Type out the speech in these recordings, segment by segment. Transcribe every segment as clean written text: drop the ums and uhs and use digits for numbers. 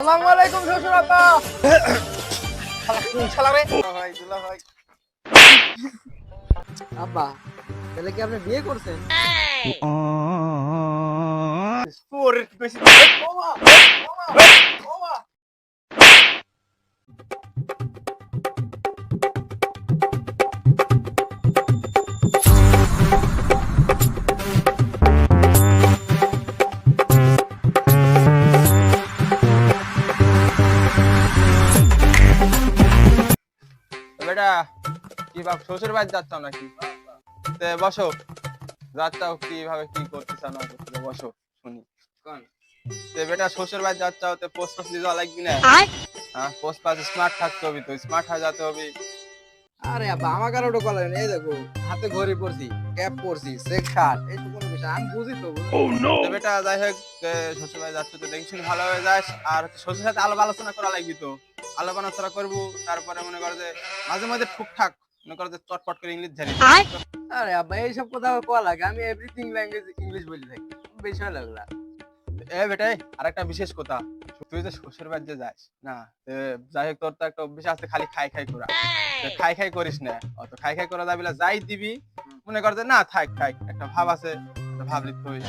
আসসালামু আলাইকুম শ্বশুর আব্বা। শালা কোন শালা রে? দুলা ভাই। আব্বা, তাহলে কি আপনি বিয়ে করছেন? ওরে বেশি ওমা ওমা ওমা। বেটা কি বাপ শ্বশুর বাড়ি যাচ্ছ নাকি? বসো, যাচ্ছাও কিভাবে কি করতেছ না করতেছ বসো শুনি। বেটা শ্বশুর বাড়ি যাচ্ছাও পোস্ট পাস লিজা লাগবি না? হ্যাঁ, পোস্ট পাস স্মার্ট থাকতে হবে, তো স্মার্ট হয়ে যেতে হবে। আরে আব্বা, আমার কারো ওটা কলেন, এই দেখো হাতে ঘড়ি পরছি, ক্যাপ পরছি, চেক শার্ট, এই তো কোনো বিষয় আমি বুঝি তো। বেটা যাই হোক, শ্বশুর বাড়ি যাচ্ছ তো দেখি শুনি ভালো হয়ে যাস। আর শ্বশুর সাথে আলাপ আলোচনা করা লাগবি, তো আলাপ আলোচনা করবো। তারপরে মনে করে যে মাঝে মাঝে ঠুকঠাক মনে করে যে চটপট করে ইংলিশ ঝাড়ি। আরে আব্বা, এইসব কথা আমার কোয়া লাগে, আমি এভরিথিং ল্যাঙ্গুয়েজ ইংলিশ বলি থাকি, বিষয় লাগলা। বেটাই আরেকটা বিশেষ কথা, তুই যে শ্বশুর বাড়ি যে যাস না, যাই হোক তোর তো একটা অভ্যাস আছে খালি খাই খাই করা। খাই খাই করিস না, অত খাই খাই করা যাবি না। যাই দিবি মনে কর যে না থাক থাক, একটা ভাব আছে, ভাব লিখতে হবে।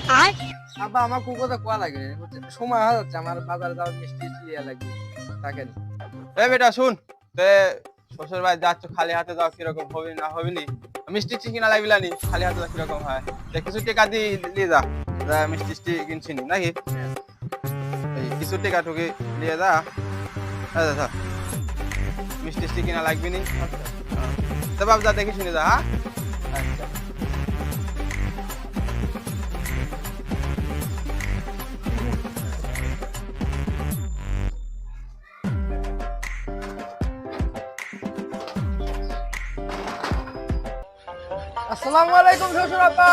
আব্বা আমার খুব কথা কোয়া লাগে, সময় হয়ে যাচ্ছে, আমার বাজারে যাওয়ার মিষ্টি লিয়া লাগবে, থাকেন। বেটা শুন, শ্বশুর বাড়ি যাচ্ছ খালি হাতে যাও, কিরকম হবি না হবি নি? মিষ্টি টিষ্টি কিনা লাগবি না, খালি হাতে যাও কিরকম হয়? কিছু টাকা দিয়ে যা, মিষ্টি টিষ্টি কিনছি নাকি? এই কিছু টাকা টুকি দিয়ে যা। আচ্ছা মিষ্টি টিষ্টি কিনা লাগবি নি, তো বাপ যা দেখে শুনে যা। আচ্ছা আসসালামু আলাইকুম শ্বশুর আব্বা।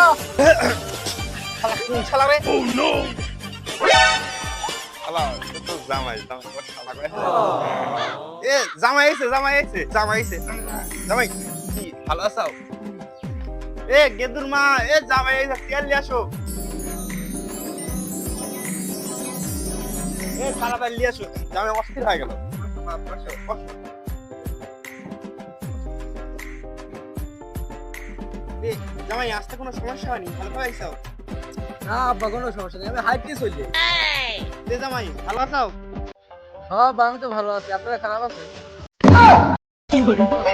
শালা কোন শালা রে? শালা তো জামাই শালা করে। জামাই আইছে জামাই আইছে জামাই আইছে জামাই কি ভালো আছো? গেদুর মা, জামাই আইছে, তেল নিয়ে আসো। খানা তেল নিয়ে আসো, জামাই অস্থির হয়ে গেল। জামাই আসতে কোনো সমস্যা হয়নি, ভালো করে আইছো? না আব্বা, কোনো সমস্যা নেই, আমি হাইটে চলি। জামাই ভালো আছো? হ্যাঁ আব্বা, আমি তো ভালো আছি, আপনারা খারাপ আছেন?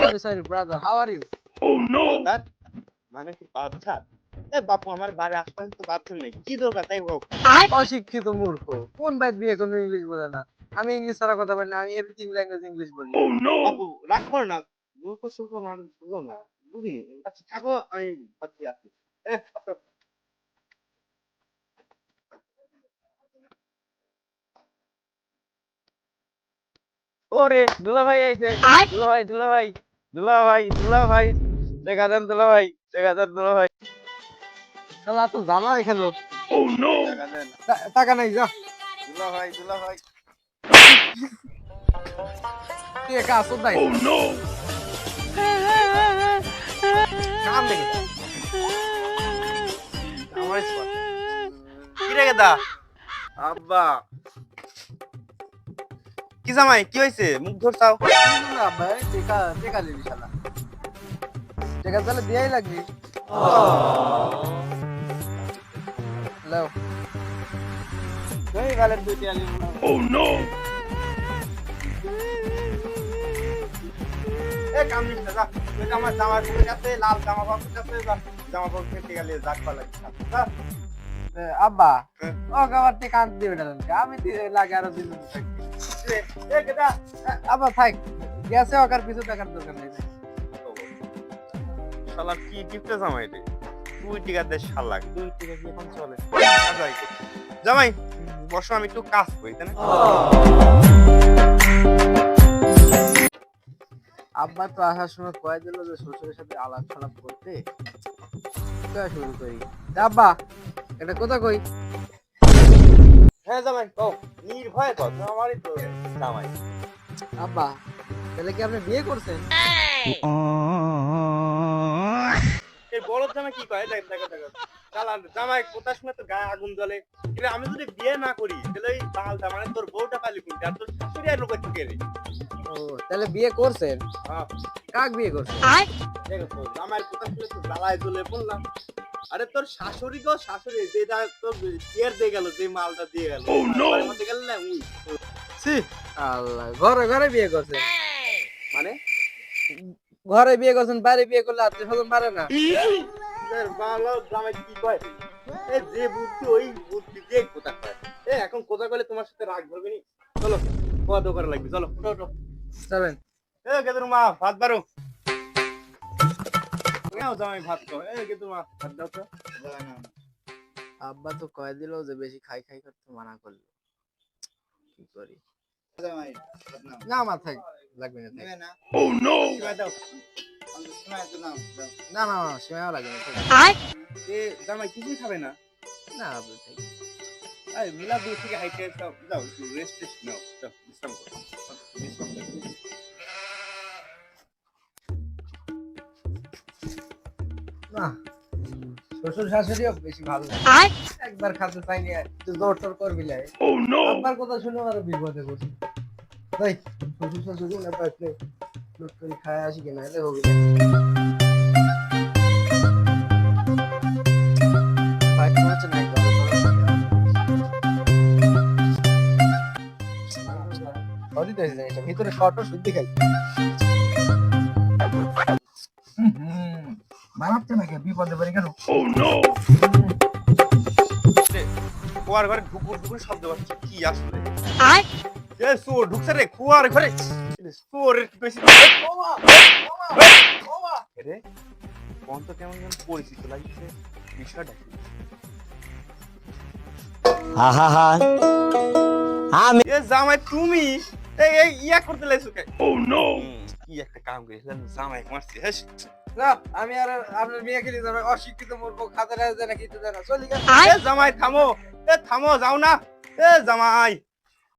Sorry sorry brother, how are you? মানে কি বাচ্চা? বাপু আমার বাড়ি আশপাশে তো বাথরুম নেই, কি দরকার তাই হোক? অশিক্ষিত মূর্খ, কোন বাইর বিয়ে কোনো ইংলিশ বলে না? আমি ইংলিশ ছাড়া কথা বলি না, আমি এভরিথিং ল্যাঙ্গুয়েজ ইংলিশ বলি। বাপু রাগ করো না, মূর্খ সুখ মানুষ বুঝো না, বুঝি। আচ্ছা থাকো, আমি ভাবছি আসি। আসো। ওরে দুলা ভাই আইছে, দুলা ভাই দুলা ভাই দুলা ভাই দুলা ভাই, দেখা দেন দুলা ভাই, দেখা দেন দুলা ভাই। শালা তো জানা এখানে টাকা দেন। টাকা নাই, যা দুলা ভাই তুই একা আসো নাই। কাম দেখে আমার স্পট কি রে গেদা? আব্বা কি জামাই কি হয়েছে, মুখ ধরছাও? না ভাই, টাকা টাকা দিবি শালা, টাকা তাহলে দিয়াই লাগবি। লাও এই গালের দুইটা আলি। কাম নিস না, যা তুই আমার জামার কাছে, লাল জামা কাপড় কাছে যা, জামা কাপড় কিনতে গেলে জাগ পালাই। আব্বা ও গাবার থেকে কান দিবে না, আমি লাগে আরো দিন গেদা আব্বা থাক, গেছে ওকার কিছু টাকার দরকার নেই। শালা কি গিফটে জামাই রে, তুই টিকা দে শালা, তুই টিকা কি এখন চলে? জামাই বসো, আমি একটু কাজ করি তাই না? আব্বা তো আসার সময় কয়ে দিল যে শ্বশুরের সাথে আলাপ সালাপ করতে, শুরু করি। আব্বা এটা কোথা কই? হ্যাঁ জামাই কও, নির্ভয় কর, আমারই তো জামাই। আব্বা তাহলে কি আপনি বিয়ে করছেন? এই বড় জামাই কি কয়, দেখ দেখ দেখ চালা জামাই কথা শুনে তো গায়ে আগুন জ্বলে। কিন্তু আমি যদি বিয়ে না করি তাহলে ওই বালটা মানে তোর বউটা পালি কোনটা আর তোর শাশুড়ি আর লোক থেকে রে। ও তাহলে বিয়ে করছেন? হ্যাঁ কাক বিয়ে করছেন? দেখো তো জামাইয়ের কথা শুনে তো জ্বালায় জ্বলে বললাম। আরে তোর শাশুড়ি গো শাশুড়ি যেটা তোর বিয়ের দিয়ে গেল যে মালটা দিয়ে গেল বাড়ির মধ্যে গেল না উই ছি আল্লাহ, ঘরে ঘরে বিয়ে করছেন? মানে ঘরে বিয়ে করছেন, বাইরে বিয়ে করলে আত্মীয় স্বজন পারে না? তোর বাংলা জামাই কি কয় এ যে বুদ্ধি ওই বুদ্ধি দিয়ে কথা কয়। এখন কথা কইলে তোমার সাথে রাগ ধরবে নি। চলো কথা করা লাগবে, চলো ওঠো ওঠো। চলেন। গেদুর মা ভাত বারো জামাই ভাত খাও। গেদুর মা ভাত দাও তো। আব্বা তো কয়ে দিল যে বেশি খাই খাই করতে মানা করলো, কি করি? না মা থাক, লাগবে না থাক। সিমাই দাও। না না না, সেমাও লাগবে না থাক। জামাই কিছুই খাবে না। না আব্বা থাক। মিলা দূর থেকে হাইটে যাও যাও একটু রেস্ট টেস্ট নাও, যাও বিশ্রাম করো বিশ্রাম করো। না শ্বশুর শাশুড়িও বেশি ভালো না, একবার খাতে চাইনি একটু জোর টোর করবি লাই। আব্বার কথা শুনে আরো বিপদে পড়ছি। ভাই শ্বশুর শাশুড়ি না পাইলে লুট করে খায় আসি কিনা এলে হবে না। ভাই তোমার হচ্ছে না ভিতরে শর্ট শুদ্ধি খাই বানাচ্ছে নাকি বিপদে পড়ে গেল। কুয়ার ঘরে ঢুকুর ঢুকুর শব্দ পাচ্ছি কি আসলে চোর ঢুকছে রে কুয়ার ঘরে। চোর বেশি রে কোন তো কেমন যেন পরিচিত লাগছে বিষয়টা কি? জামাই তুমি এই ইয়া করতে লাইছো কে? কি একটা কাম করেছিলাম জামাই মারছি। না আমি আর আপনার মেয়ে খেলি যাবে অশিক্ষিত মূর্খ খাতে রাখে না কিছু জানা চলি গেল। জামাই থামো, থামো যাও না। জামাই